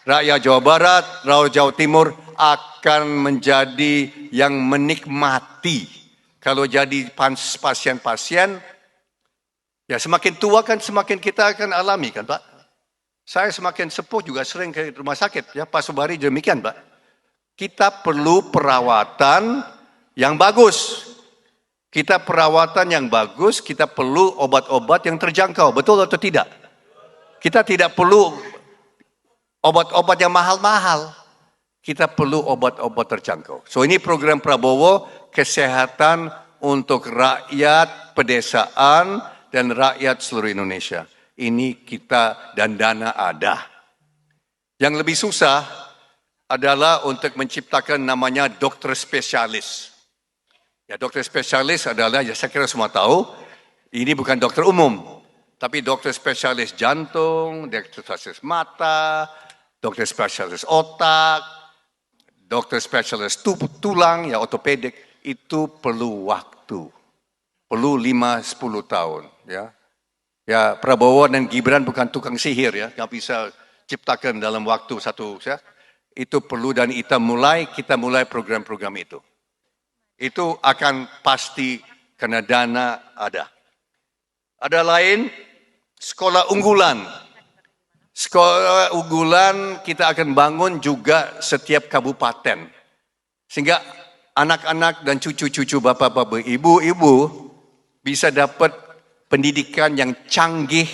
rakyat Jawa Barat, rakyat Jawa Timur akan menjadi yang menikmati. Kalau jadi pasien-pasien, ya semakin tua kan semakin kita akan alami kan Pak. Saya semakin sepuh juga sering ke rumah sakit, ya Pak Subari demikian Pak. Kita perlu perawatan yang bagus. Kita perawatan yang bagus, kita perlu obat-obat yang terjangkau, betul atau tidak? Kita tidak perlu obat-obat yang mahal-mahal. Kita perlu obat-obat terjangkau. So ini program Prabowo, kesehatan untuk rakyat pedesaan dan rakyat seluruh Indonesia. Ini kita dan dana ada. Yang lebih susah adalah untuk menciptakan namanya dokter spesialis. Ya, dokter spesialis adalah, ya saya kira semua tahu, ini bukan dokter umum, tapi dokter spesialis jantung, dokter spesialis mata, dokter spesialis otak, dokter spesialis tulang, ya ortopedik, itu perlu waktu, perlu 5-10 tahun. Ya, Prabowo dan Gibran bukan tukang sihir ya, nggak bisa ciptakan dalam waktu satu, ya. Itu perlu dan kita mulai program-program itu. Itu akan pasti karena dana ada. Ada lain, sekolah unggulan. Sekolah unggulan kita akan bangun juga setiap kabupaten. Sehingga anak-anak dan cucu-cucu bapak-bapak, ibu-ibu bisa dapat pendidikan yang canggih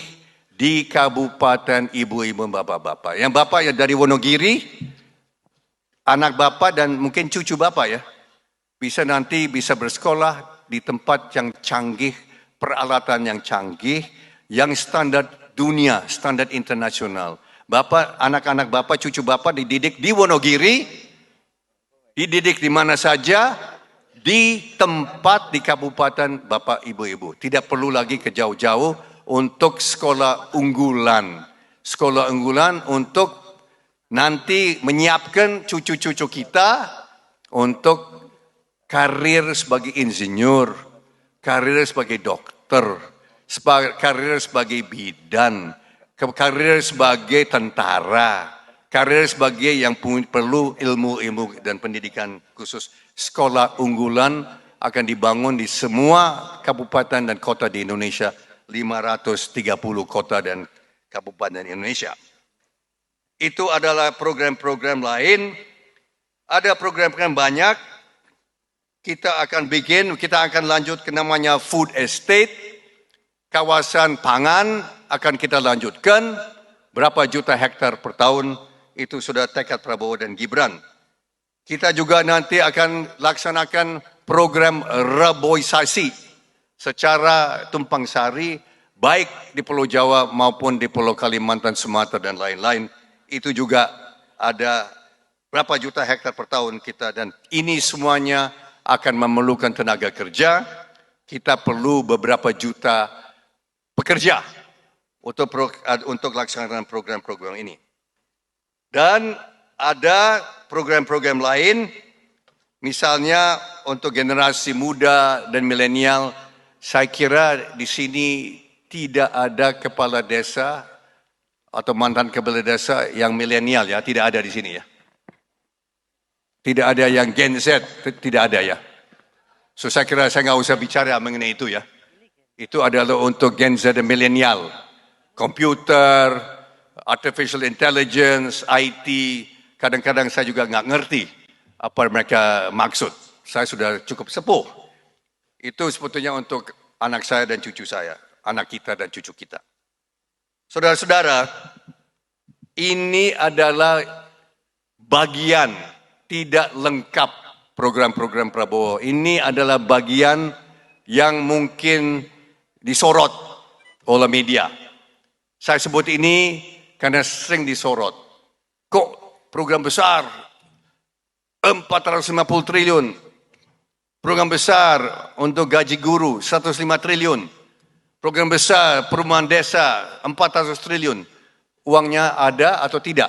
di kabupaten ibu-ibu bapak-bapak. Yang bapak ya dari Wonogiri, anak bapak dan mungkin cucu bapak ya. Bisa bersekolah di tempat yang canggih, peralatan yang canggih, yang standar dunia, standar internasional. Bapak, anak-anak bapak, cucu bapak dididik di Wonogiri, dididik di mana saja, di tempat di kabupaten bapak ibu-ibu. Tidak perlu lagi ke jauh-jauh untuk sekolah unggulan. Sekolah unggulan untuk nanti menyiapkan cucu-cucu kita untuk karir sebagai insinyur, karir sebagai dokter, karir sebagai bidan, karir sebagai tentara, karir sebagai yang perlu ilmu-ilmu dan pendidikan khusus. Sekolah unggulan akan dibangun di semua kabupaten dan kota di Indonesia, 530 kota dan kabupaten Indonesia. Itu adalah program-program lain. Ada program-program banyak. Kita akan lanjut ke namanya food estate, kawasan pangan akan kita lanjutkan, berapa juta hektar per tahun, itu sudah tekad Prabowo dan Gibran. Kita juga nanti akan laksanakan program reboisasi secara tumpang sari, baik di Pulau Jawa maupun di Pulau Kalimantan, Sumatera dan lain-lain. Itu juga ada berapa juta hektar per tahun kita, dan ini semuanya akan memerlukan tenaga kerja. Kita perlu beberapa juta pekerja untuk laksanakan program-program ini. Dan ada program-program lain, misalnya untuk generasi muda dan milenial. Saya kira di sini tidak ada kepala desa atau mantan kepala desa yang milenial ya, tidak ada di sini ya. Tidak ada yang Gen Z, tidak ada ya. So saya kira saya nggak usah bicara mengenai itu ya. Itu adalah untuk Gen Z dan milenial. Komputer, artificial intelligence, IT, kadang-kadang saya juga nggak ngerti apa mereka maksud. Saya sudah cukup sepuh. Itu sebetulnya untuk anak saya dan cucu saya, anak kita dan cucu kita. Saudara-saudara, ini adalah bagian tidak lengkap program-program Prabowo. Ini adalah bagian yang mungkin disorot oleh media. Saya sebut ini karena sering disorot. Kok program besar 450 triliun, program besar untuk gaji guru 105 triliun, program besar perumahan desa 400 triliun. Uangnya ada atau tidak?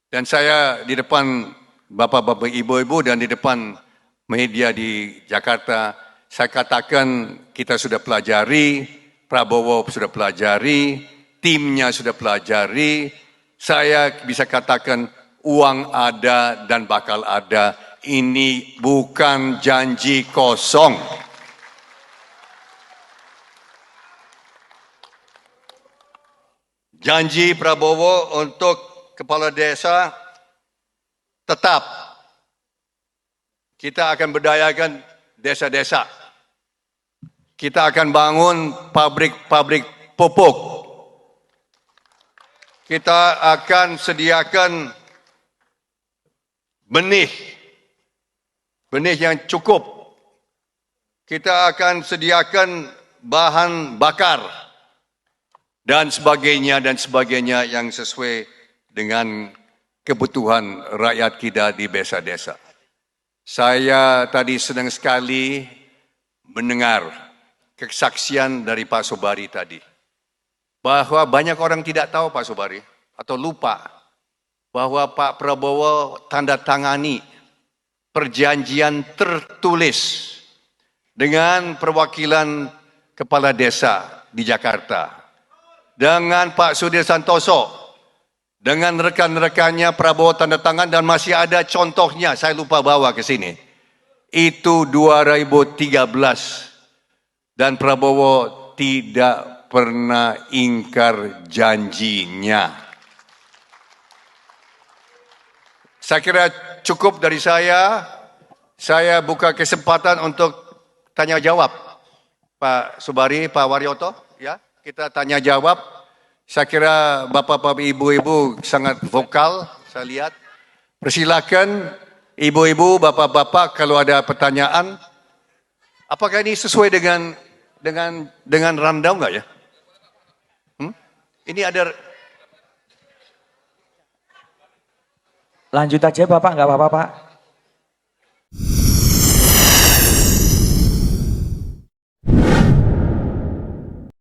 Dan saya di depan Bapak-bapak, ibu-ibu dan di depan media di Jakarta, saya katakan kita sudah pelajari, Prabowo sudah pelajari, timnya sudah pelajari, saya bisa katakan uang ada dan bakal ada. Ini bukan janji kosong. Janji Prabowo untuk kepala desa tetap. Kita akan berdayakan desa-desa. Kita akan bangun pabrik-pabrik pupuk. Kita akan sediakan benih yang cukup. Kita akan sediakan bahan bakar dan sebagainya yang sesuai dengan kebutuhan rakyat kita di desa-desa. Saya tadi senang sekali mendengar kesaksian dari Pak Sobari tadi. Bahwa banyak orang tidak tahu Pak Sobari atau lupa bahwa Pak Prabowo tanda tangani perjanjian tertulis dengan perwakilan kepala desa di Jakarta. Dengan Pak Sudir Santoso, dengan rekan-rekannya Prabowo tanda tangan dan masih ada contohnya, saya lupa bawa ke sini. Itu 2013 dan Prabowo tidak pernah ingkar janjinya. Saya kira cukup dari saya buka kesempatan untuk tanya jawab. Pak Sobari, Pak Waryoto, ya. Kita tanya jawab. Saya kira bapak-bapak, ibu-ibu sangat vokal, saya lihat. Persilakan ibu-ibu, bapak-bapak kalau ada pertanyaan. Apakah ini sesuai dengan rundown enggak ya? Ini ada. Lanjut aja Bapak, enggak apa-apa Pak.